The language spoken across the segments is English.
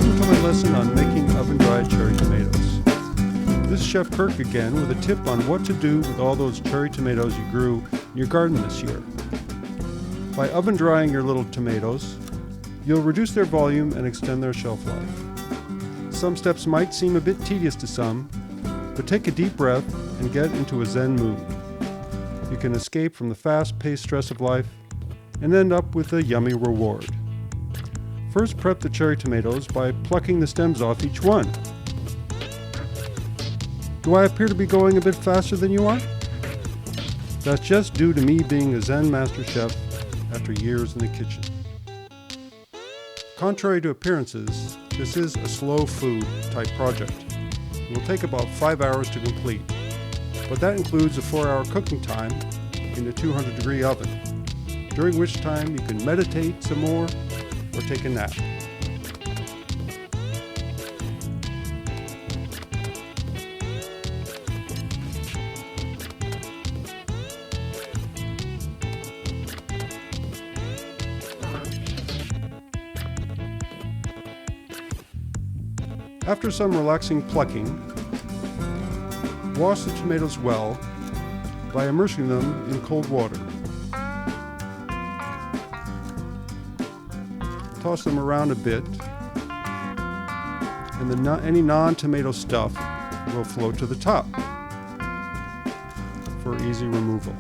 Welcome to my lesson on making oven-dried cherry tomatoes. This is Chef Kirk again with a tip on what to do with all those cherry tomatoes you grew in your garden this year. By oven drying your little tomatoes, you'll reduce their volume and extend their shelf life. Some steps might seem a bit tedious to some, but take a deep breath and get into a Zen mood. You can escape from the fast-paced stress of life and end up with a yummy reward. First, prep the cherry tomatoes by plucking the stems off each one. Do I appear to be going a bit faster than you are? That's just due to me being a Zen master chef after years in the kitchen. Contrary to appearances, this is a slow food type project. It will take about 5 hours to complete, but that includes a 4-hour cooking time in a 200-degree oven, during which time you can meditate some more or take a nap. After some relaxing plucking, wash the tomatoes well by immersing them in cold water. Toss them around a bit, and any non-tomato stuff will float to the top for easy removal.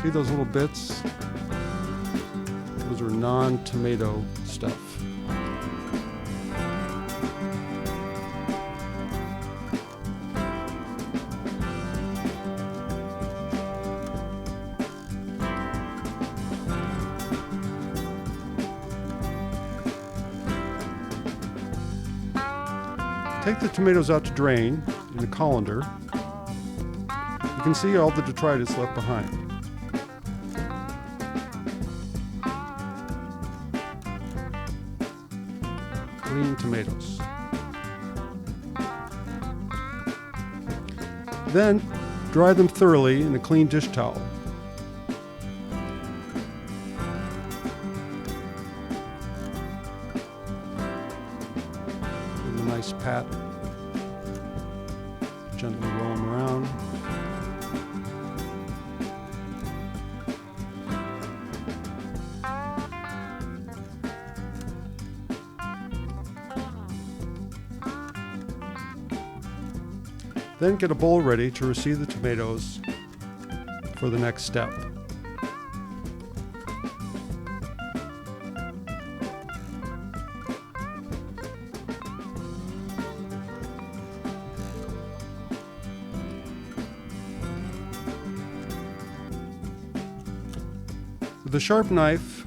See those little bits? Those are non-tomato stuff. Take the tomatoes out to drain in a colander. You can see all the detritus left behind. Clean tomatoes. Then dry them thoroughly in a clean dish towel. Give them a nice pat. Gently roll them around. Then get a bowl ready to receive the tomatoes for the next step. With a sharp knife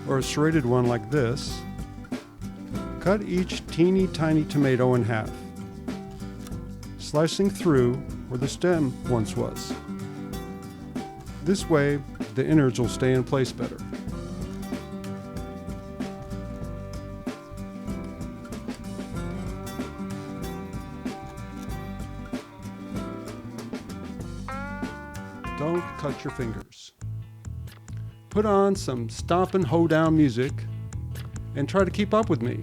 or a serrated one like this, cut each teeny tiny tomato in half, slicing through where the stem once was. This way, the innards will stay in place better. Don't cut your fingers. Put on some stompin' hoedown music and try to keep up with me.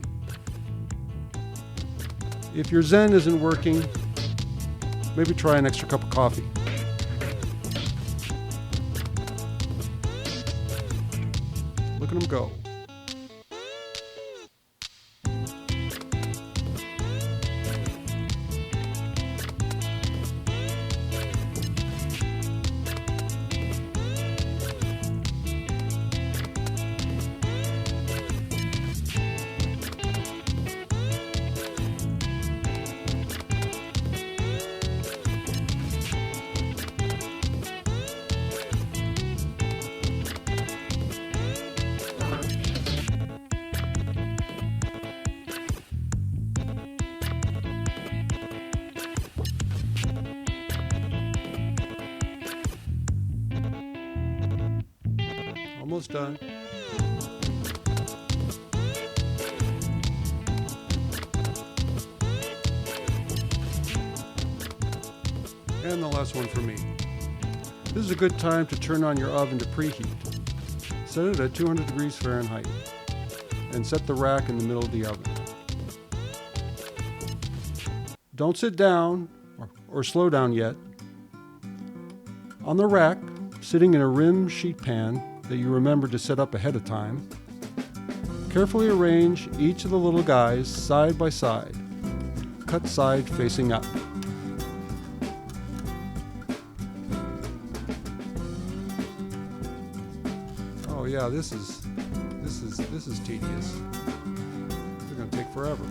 If your Zen isn't working, maybe try an extra cup of coffee. Look at them go. Almost done. And the last one for me. This is a good time to turn on your oven to preheat. Set it at 200 degrees Fahrenheit and set the rack in the middle of the oven. Don't sit down or slow down yet. On the rack, sitting in a rim sheet pan that you remember to set up ahead of time, carefully arrange each of the little guys side by side, cut side facing up. Oh yeah, this is tedious. It's going to take forever.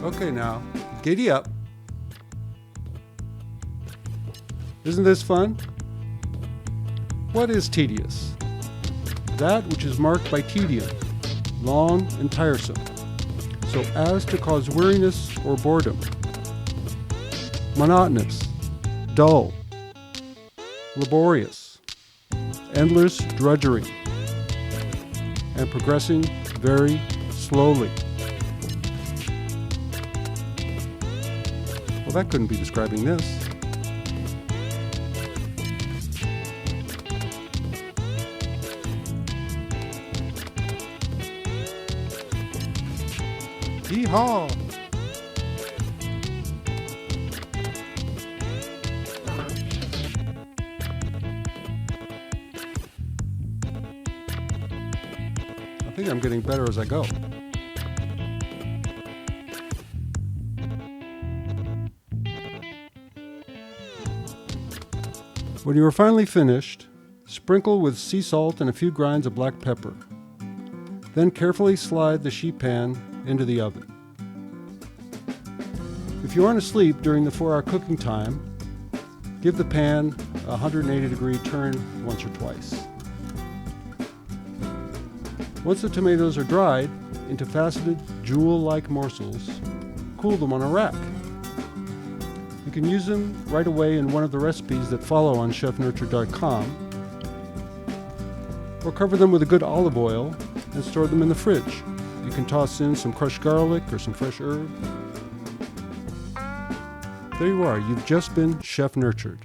Okay, now giddy up. Isn't this fun? What is tedious? That which is marked by tedium, long and tiresome, so as to cause weariness or boredom. Monotonous, dull, laborious, endless drudgery, and progressing very slowly. Well, that couldn't be describing this. Yeehaw! I think I'm getting better as I go. When you are finally finished, sprinkle with sea salt and a few grinds of black pepper. Then carefully slide the sheet pan into the oven. If you aren't asleep during the 4-hour cooking time, give the pan a 180-degree turn once or twice. Once the tomatoes are dried into faceted, jewel-like morsels, cool them on a rack. You can use them right away in one of the recipes that follow on chefnurtured.com, or cover them with a good olive oil and store them in the fridge. You can toss in some crushed garlic or some fresh herb. There you are. You've just been Chef Nurtured.